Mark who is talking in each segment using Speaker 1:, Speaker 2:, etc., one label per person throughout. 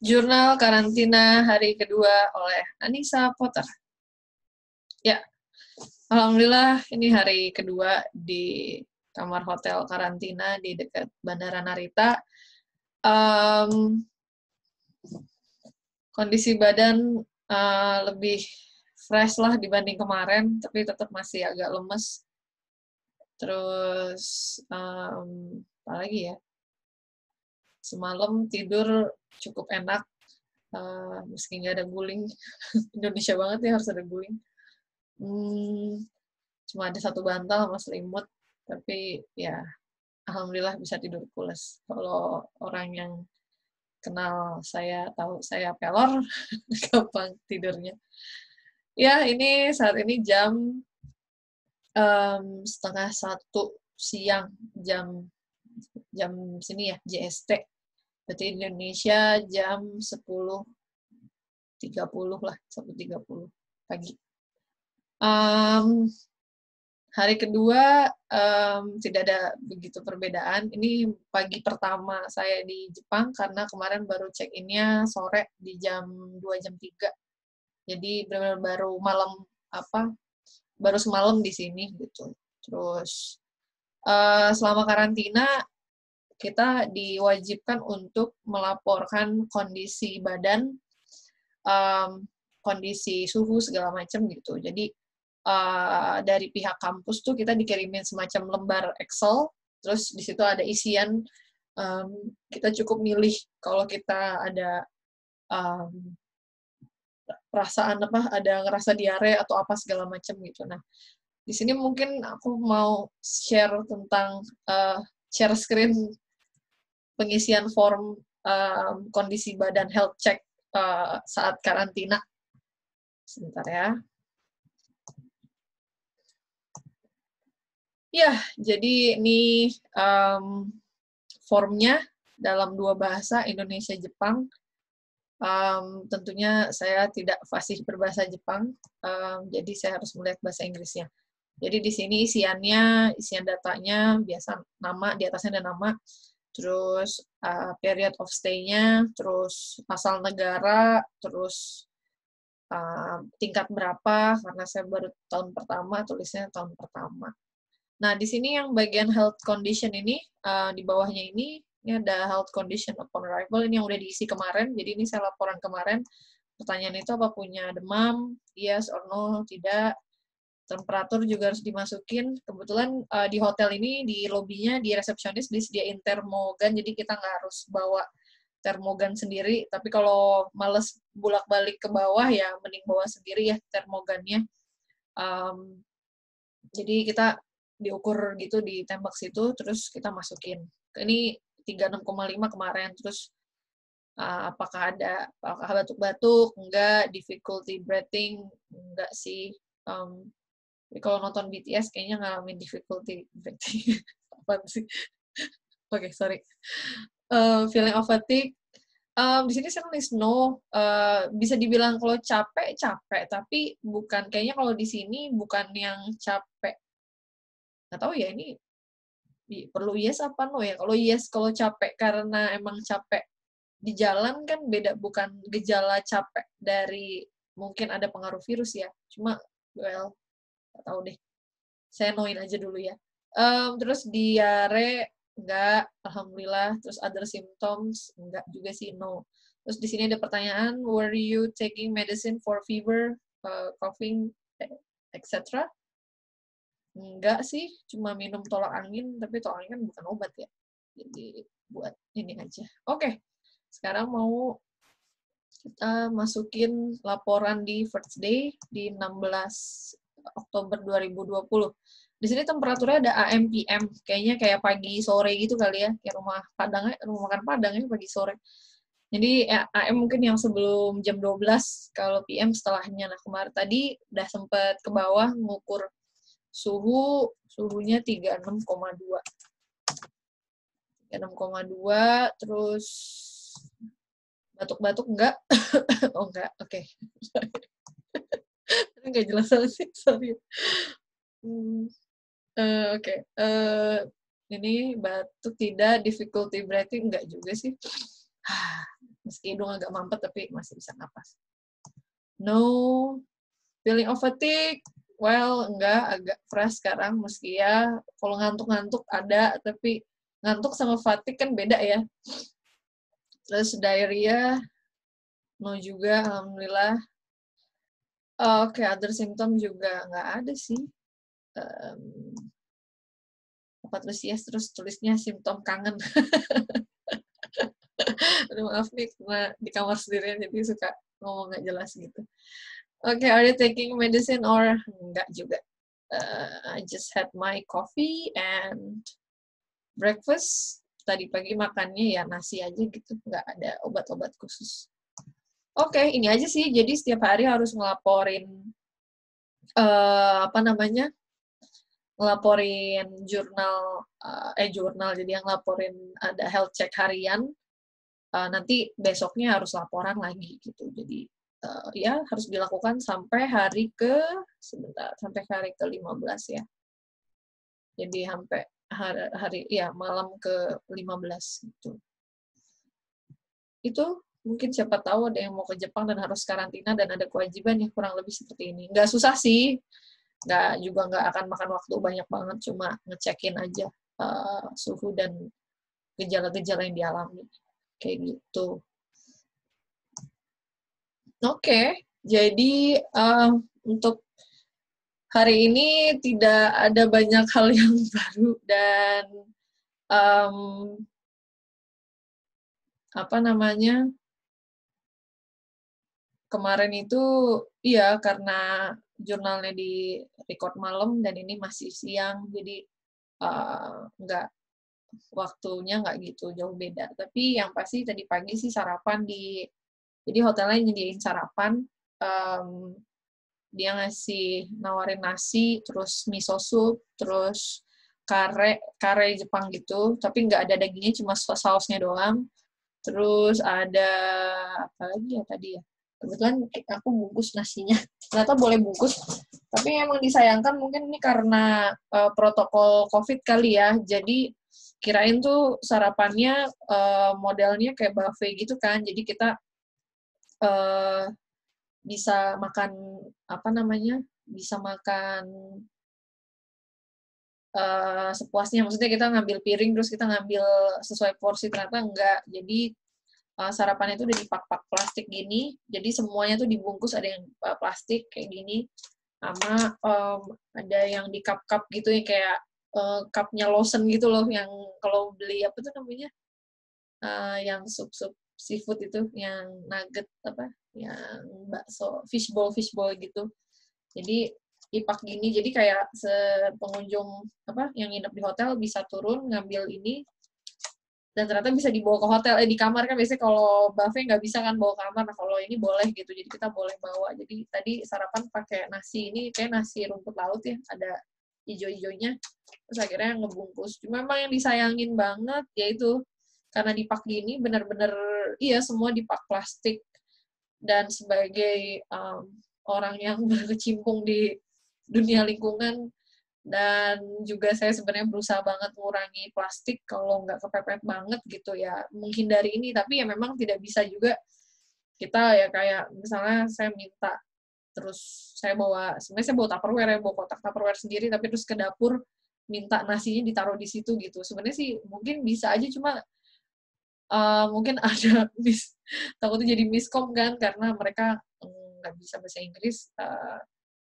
Speaker 1: Jurnal karantina hari kedua oleh Anissa Potter. Ya, alhamdulillah ini hari kedua di kamar hotel karantina di dekat Bandara Narita. Kondisi badan lebih fresh lah dibanding kemarin, tapi tetap masih agak lemes. Terus, apa lagi ya? Semalam tidur cukup enak, meski nggak ada guling. Indonesia banget ya, harus ada guling. Cuma ada satu bantal sama selimut, tapi ya alhamdulillah bisa tidur pulas. Kalau orang yang kenal saya tahu saya pelor, gampang tidurnya. Ya, ini saat ini jam 12:30 siang, jam sini ya, JST. Berarti Indonesia jam 10:30 lah, 10:30 pagi. Hari kedua tidak ada begitu perbedaan. Ini pagi pertama saya di Jepang karena kemarin baru check-in-nya sore di jam 2 jam 3. Jadi benar-benar baru semalam di sini gitu. Terus selama karantina kita diwajibkan untuk melaporkan kondisi badan, kondisi suhu segala macam gitu. Jadi dari pihak kampus tuh kita dikirimin semacam lembar Excel, terus di situ ada isian, kita cukup milih kalau kita ada ada ngerasa diare atau apa segala macam gitu. Nah, di sini mungkin aku mau share tentang share screen pengisian form kondisi badan health check saat karantina. Sebentar ya. Ya, jadi ini formnya dalam 2 bahasa, Indonesia-Jepang. Tentunya saya tidak fasih berbahasa Jepang, jadi saya harus melihat bahasa Inggrisnya. Jadi di sini isian datanya, biasa nama, di atasnya ada nama, terus period of stay-nya, terus asal negara, terus tingkat berapa, karena saya baru tahun pertama, tulisnya tahun pertama. Nah, di sini yang bagian health condition ini, di bawahnya ini ada health condition upon arrival, ini yang udah diisi kemarin, jadi ini saya laporan kemarin. Pertanyaan itu apa punya demam, yes or no, tidak. Temperatur juga harus dimasukin. Kebetulan di hotel ini, di lobbynya, di resepsionis disediain termogan, jadi kita nggak harus bawa termogan sendiri, tapi kalau males bolak-balik ke bawah, ya mending bawa sendiri ya termogannya. Jadi kita diukur gitu, ditembak situ, terus kita masukin. Ini 36,5 kemarin, terus apakah batuk-batuk, enggak, difficulty breathing, enggak sih. Tapi kalau nonton BTS kayaknya ngalamin difficulty breathing. Apa sih? Oke, sorry. Feeling of fatigue. Di sini saya nulis no. Bisa dibilang kalau capek, tapi bukan, kayaknya kalau di sini bukan yang capek. Nggak tahu ya, ini perlu yes apa no ya. Kalau yes, kalau capek karena emang capek di jalan kan beda, bukan gejala capek dari mungkin ada pengaruh virus ya. Cuma, well, nggak tahu deh. Saya noin aja dulu ya. Terus diare, enggak, alhamdulillah. Terus other symptoms, enggak juga sih, no. Terus di sini ada pertanyaan, were you taking medicine for fever, coughing, etc.? Enggak sih, cuma minum tolak angin, tapi tolak angin kan bukan obat ya. Jadi buat ini aja. Oke, sekarang mau kita masukin laporan di first day di 16 Oktober 2020. Di sini temperaturnya ada AM PM, kayaknya kayak pagi sore gitu kali ya, kayak rumah makan Padang ya pagi sore. Jadi AM mungkin yang sebelum jam 12, kalau PM setelahnya. Nah, kemarin tadi udah sempat ke bawah ngukur suhunya 36,2. 36,2, terus batuk-batuk enggak? Oh enggak, oke. Enggak jelas sih, sorry. Oke. Ini batuk tidak, difficulty breathing enggak juga sih. Meski hidung agak mampet tapi masih bisa napas. No feeling of fatigue. Well, enggak, agak fresh sekarang meski ya kalau ngantuk-ngantuk ada, tapi ngantuk sama fatigue kan beda ya. Terus diarrhea, no juga, alhamdulillah. Oke, other symptom juga nggak ada sih. Apa terus yes, terus tulisnya simptom kangen. Aduh, maaf nih, karena di kamar sendirian jadi suka ngomong nggak jelas gitu. Oke, are you taking medicine or enggak juga? I just had my coffee and breakfast. Tadi pagi makannya ya nasi aja gitu, nggak ada obat-obat khusus. Oke, ini aja sih. Jadi setiap hari harus ngelaporin ngelaporin jurnal, jadi yang ngelaporin ada health check harian. Nanti besoknya harus laporan lagi gitu. Jadi ya harus dilakukan sampai hari ke 15 ya. Jadi sampai hari ya malam ke-15 gitu. Itu mungkin siapa tahu ada yang mau ke Jepang dan harus karantina dan ada kewajiban yang kurang lebih seperti ini. Nggak susah sih, nggak akan makan waktu banyak banget, cuma ngecekin aja suhu dan gejala-gejala yang dialami. Kayak gitu. Oke, jadi untuk hari ini tidak ada banyak hal yang baru dan kemarin itu iya karena jurnalnya di record malam dan ini masih siang, jadi nggak waktunya nggak gitu jauh beda. Tapi yang pasti tadi pagi sih sarapan jadi hotelnya nyediain sarapan, dia nawarin nasi, terus miso soup, terus kare Jepang gitu, tapi nggak ada dagingnya, cuma sausnya doang. Terus ada apa lagi ya tadi ya? Kebetulan aku bungkus nasinya. Ternyata boleh bungkus, tapi emang disayangkan mungkin ini karena protokol COVID kali ya. Jadi kirain tuh sarapannya modelnya kayak buffet gitu kan. Jadi kita bisa makan bisa makan sepuasnya. Maksudnya kita ngambil piring terus kita ngambil sesuai porsi, ternyata enggak. Jadi sarapannya itu udah di pak-pak plastik gini. Jadi semuanya tuh dibungkus, ada yang plastik kayak gini, sama ada yang di cup-cup gitu yang kayak cupnya Lawson gitu loh, yang kalau beli apa tuh namanya, yang sup-sup seafood itu, yang nugget yang bakso, fishball gitu. Jadi ipak gini, jadi kayak pengunjung yang nginep di hotel bisa turun ngambil ini, dan ternyata bisa dibawa ke hotel, di kamar kan biasanya kalau buffet nggak bisa kan bawa kamar, nah kalau ini boleh gitu, jadi kita boleh bawa. Jadi tadi sarapan pakai nasi, ini kayak nasi rumput laut ya, ada ijo-ijonya, terus akhirnya ngebungkus. Cuma memang yang disayangin banget yaitu karena dipak gini, bener-bener iya semua dipak plastik, dan sebagai orang yang berkecimpung di dunia lingkungan, dan juga saya sebenarnya berusaha banget mengurangi plastik kalau nggak kepepet banget gitu ya, menghindari ini, tapi ya memang tidak bisa juga kita ya kayak misalnya saya minta, terus sebenarnya saya bawa Tupperware, bawa kotak Tupperware sendiri, tapi terus ke dapur minta nasinya ditaruh di situ gitu. Sebenarnya sih mungkin bisa aja, cuma mungkin ada takutnya jadi miskom kan, karena mereka nggak bisa bahasa Inggris,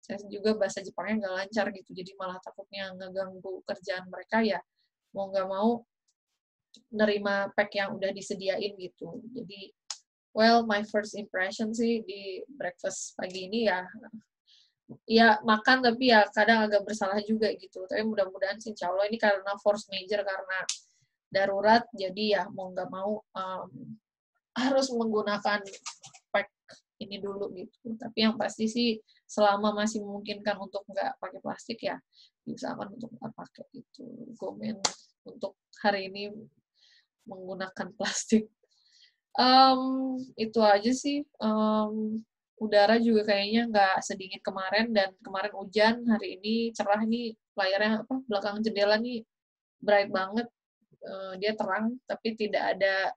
Speaker 1: saya juga bahasa Jepangnya nggak lancar gitu, jadi malah takutnya ngeganggu kerjaan mereka, ya mau nggak mau nerima pack yang udah disediain gitu. Jadi my first impression sih di breakfast pagi ini ya makan, tapi ya kadang agak bersalah juga gitu. Tapi mudah-mudahan sih insya Allah ini karena force major, karena darurat, jadi ya mau nggak mau harus menggunakan pack ini dulu gitu. Tapi yang pasti sih selama masih memungkinkan untuk nggak pakai plastik, ya diusahakan untuk nggak pakai itu. Komen untuk hari ini menggunakan plastik. Itu aja sih. Udara juga kayaknya nggak sedingin kemarin, dan kemarin hujan, hari ini cerah nih, layarnya belakang jendela nih bright banget, dia terang, tapi tidak ada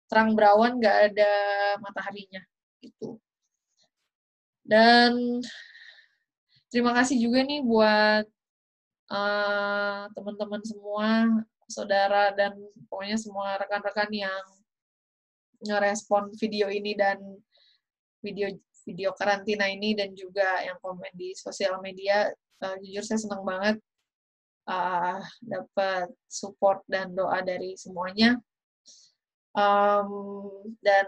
Speaker 1: terang berawan, nggak ada mataharinya, gitu. Dan terima kasih juga nih buat teman-teman semua, saudara, dan pokoknya semua rekan-rekan yang ngerespon video ini dan video karantina ini, dan juga yang komen di sosial media. Jujur saya senang banget dapat support dan doa dari semuanya. Dan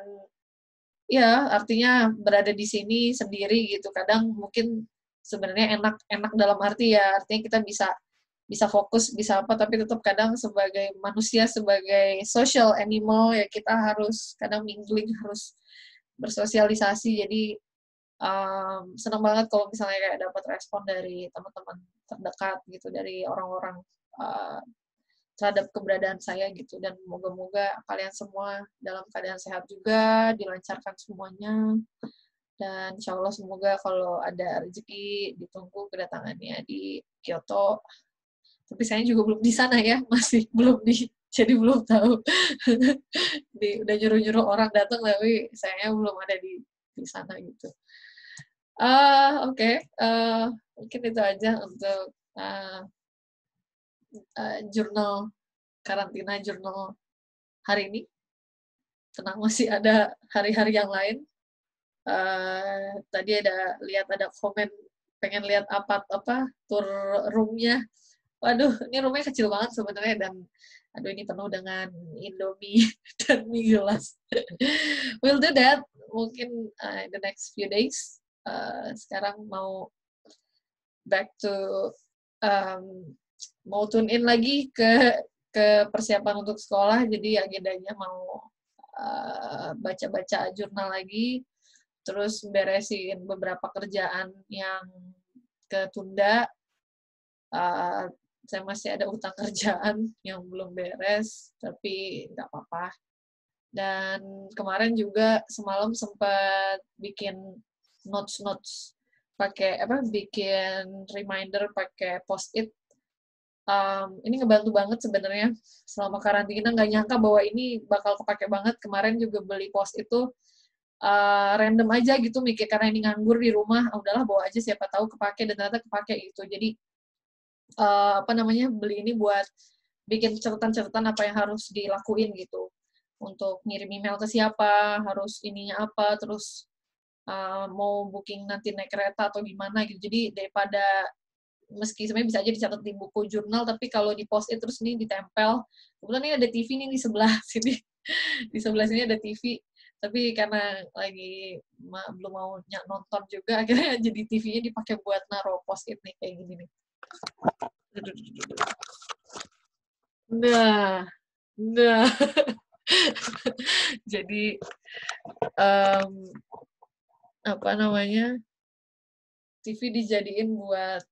Speaker 1: ya, artinya berada di sini sendiri gitu. Kadang mungkin sebenarnya enak dalam arti ya, artinya kita bisa fokus, bisa apa, tapi tetap kadang sebagai manusia, sebagai social animal, ya kita harus kadang mingling, harus bersosialisasi. Jadi senang banget kalau misalnya kayak dapat respon dari teman-teman terdekat gitu, dari orang-orang terhadap keberadaan saya gitu. Dan moga-moga kalian semua dalam keadaan sehat juga, dilancarkan semuanya. Dan insya Allah semoga kalau ada rezeki ditunggu kedatangannya di Kyoto. Tapi saya juga belum di sana ya, masih belum jadi belum tahu. Udah nyuruh-nyuruh orang datang, tapi saya belum ada di sana gitu. Oke. Mungkin itu aja untuk jurnal karantina, jurnal hari ini. Tenang, masih ada hari-hari yang lain. Tadi lihat ada komen pengen lihat apa tour roomnya. Waduh, ini roomnya kecil banget sebenarnya, dan aduh ini penuh dengan Indomie dan mie gelas. We'll do that mungkin in the next few days. Sekarang mau back to mau tune in lagi ke persiapan untuk sekolah, jadi agendanya mau baca-baca jurnal lagi, terus beresin beberapa kerjaan yang ketunda. Saya masih ada utang kerjaan yang belum beres, tapi nggak apa-apa. Dan kemarin juga semalam sempat bikin notes pakai bikin reminder pakai post-it. Ini ngebantu banget sebenarnya selama karantina, nggak nyangka bahwa ini bakal kepake banget. Kemarin juga beli post-it tuh random aja gitu, mikir karena ini nganggur di rumah, udahlah bawa aja siapa tahu kepake, dan ternyata kepake gitu. Jadi beli ini buat bikin catatan-catatan apa yang harus dilakuin gitu, untuk ngirim email ke siapa, harus ininya apa, terus mau booking nanti naik kereta atau gimana gitu. Jadi daripada, meski sebenarnya bisa aja dicatat di buku jurnal, tapi kalau di post-it terus ini ditempel. Kebetulan ini ada TV nih di sebelah sini, di sebelah sini ada TV, tapi karena lagi belum mau nonton juga, akhirnya jadi TV-nya dipakai buat naruh post-it nih, kayak gini nih. Nah. Jadi TV dijadiin buat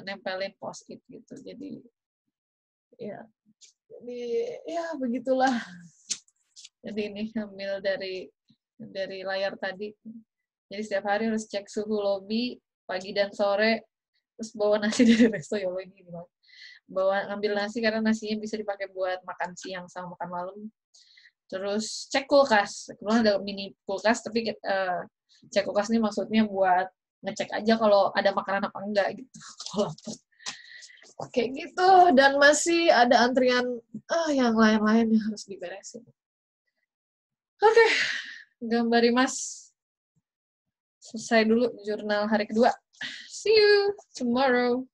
Speaker 1: nempelin post-it gitu. Jadi ya begitulah. Jadi ini ambil dari layar tadi. Jadi setiap hari harus cek suhu lobi pagi dan sore, terus bawa nasi dari resto. Ya Allah, ini gimana? Ngambil nasi karena nasinya bisa dipakai buat makan siang sama makan malam. Terus cek kulkas. Kemudian ada mini kulkas, tapi cek kulkas ini maksudnya buat ngecek aja kalau ada makanan apa enggak gitu. Oke gitu, dan masih ada antrian yang lain-lain yang harus diberesin. Oke, gambari mas. Selesai dulu jurnal hari kedua. See you tomorrow.